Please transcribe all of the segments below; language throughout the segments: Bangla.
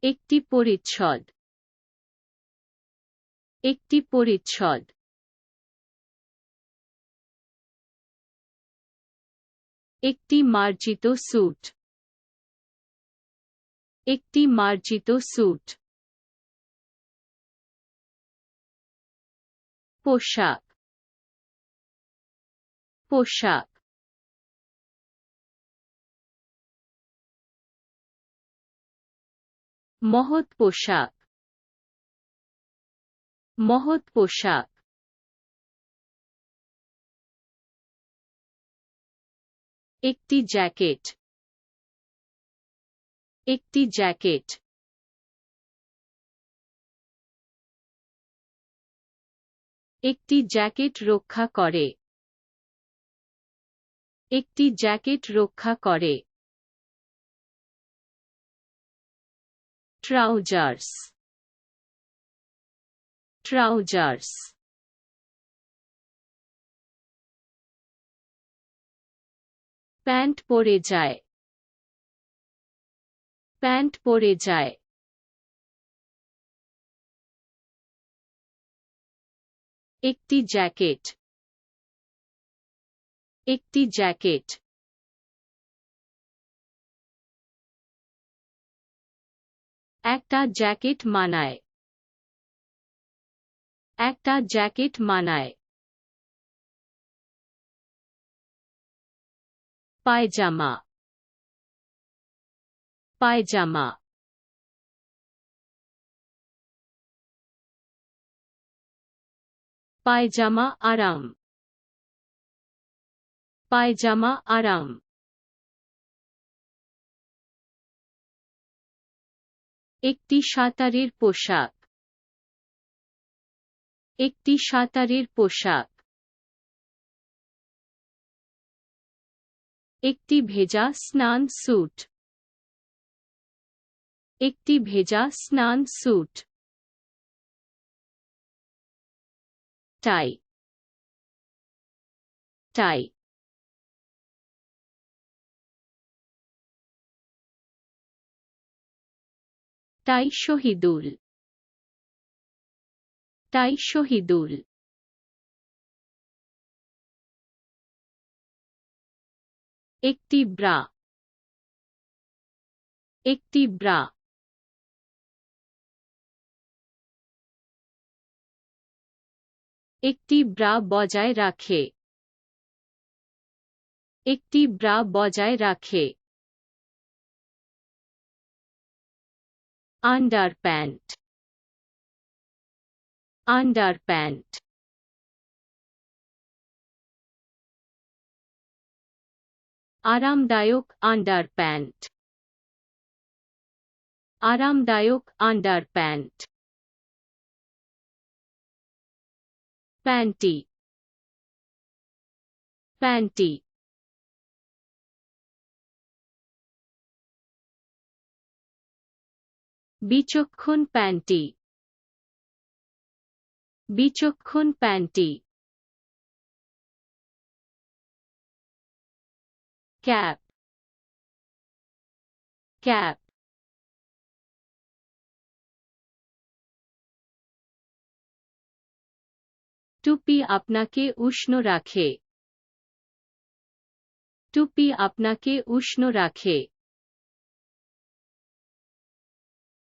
একটি পরিচ্ছদ, একটি পরিচ্ছদ। একটি মার্জিত স্যুট, একটি মার্জিত স্যুট। পোশাক, পোশাক। মহৎ পোশাক, মহৎ পোশাক। একটি জ্যাকেট, একটি জ্যাকেট। একটি জ্যাকেট রক্ষা করে, একটি জ্যাকেট রক্ষা করে। Trousers, trousers. প্যান্ট পরে যায়, প্যান্ট পরে যায়। একটি জ্যাকেট, একটি জ্যাকেট। একটা জ্যাকেট মানায়, একটা জ্যাকেট মানায়। পায়জামা, পায়জামা। পায়জামা আরাম, পায়জামা আরাম। একটি সাঁতারের পোশাক, একটি সাঁতারের পোশাক। একটি ভেজা স্নান স্যুট, একটি ভেজা স্নান স্যুট। টাই, টাই। টাই শহীদুল, টাই শহীদুল। একটি ব্রা, একটি ব্রা। একটি ব্রা বজায় রাখে, একটি ব্রা বজায় রাখে। Underpant, underpant. আরামদায়ক আন্ডারপ্যান্ট, আরামদায়ক আন্ডারপ্যান্ট। Panty, panty. বিচক্ষণ প্যান্টি, বিচক্ষণ প্যান্টি। Cap, cap. টুপি আপনাকে উষ্ণ রাখে, টুপি আপনাকে উষ্ণ রাখে।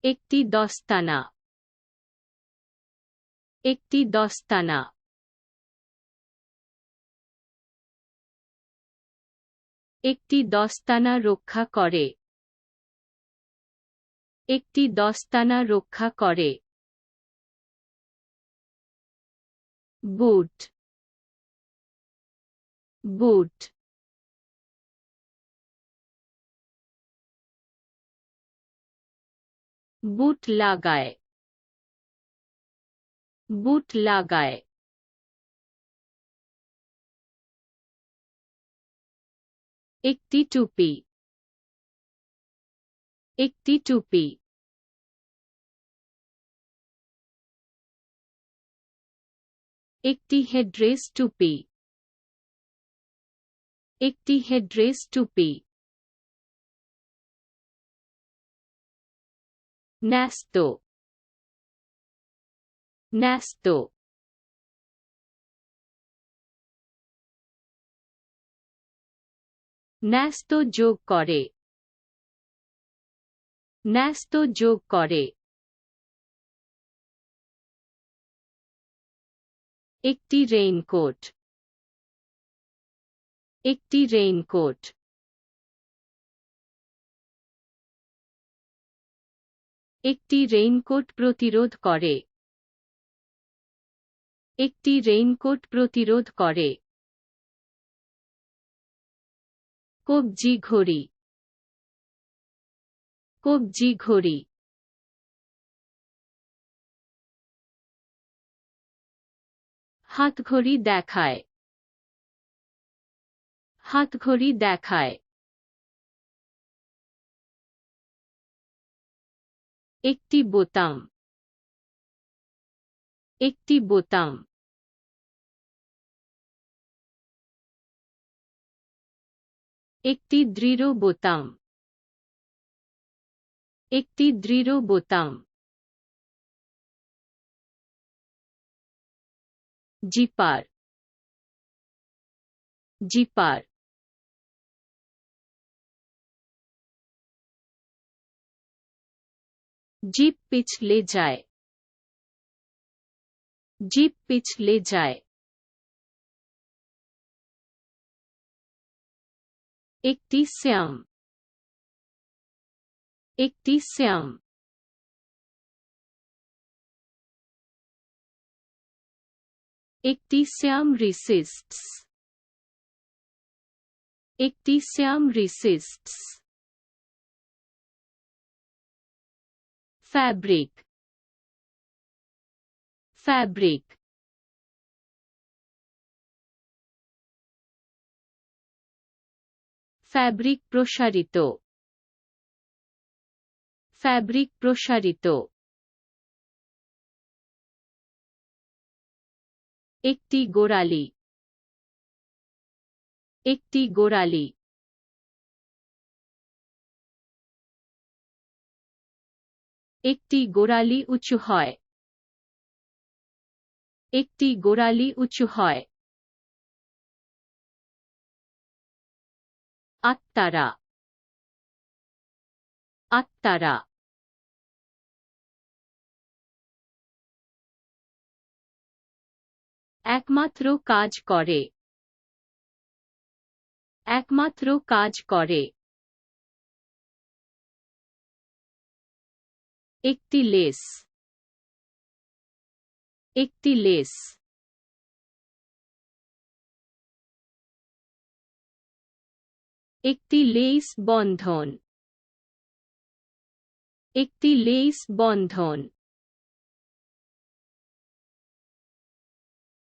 একটি দস্তানা, একটি দস্তানা। একটি দস্তানা রক্ষা করে, একটি দস্তানা রক্ষা করে। বুট, বুট। বুট লাগায়, বুট লাগায়। একটি টুপি, একটি টুপি। একটি হেডড্রেস টুপি, একটি হেডড্রেস টুপি। ন্যস্ত ন্যস্ত ন্যস্ত যোগ করে ন্যস্ত যোগ করে একটি রেইনকোট একটি রেইনকোট একটি রেইনকোট প্রতিরোধ করে একটি রেইনকোট প্রতিরোধ করে কবজি ঘড়ি কবজি ঘড়ি হাতঘড়ি দেখায় হাতঘড়ি দেখায় একটি বোতাম একটি বোতাম একটি দৃঢ় বোতাম একটি দৃঢ় বোতাম জিপার জিপার জিপ পিছলে যায় জিপ পিছলে যায় একটি শ্যাম একটি শ্যাম একটি শ্যাম রেসিস্টস একটি শ্যাম রেসিস্টস ফ্যাব্রিক ফ্যাব্রিক ফ্যাব্রিক প্রসারিত ফ্যাব্রিক প্রসারিত একটি গোড়ালি একটি গোড়ালি একটি গোড়ালি উঁচু হয় একটি গোড়ালি উঁচু হয় আত্মারা আত্মারা একমাত্র কাজ করে একমাত্র কাজ করে একটি লেস একটি লেস একটি লেস বন্ধন একটি লেস বন্ধন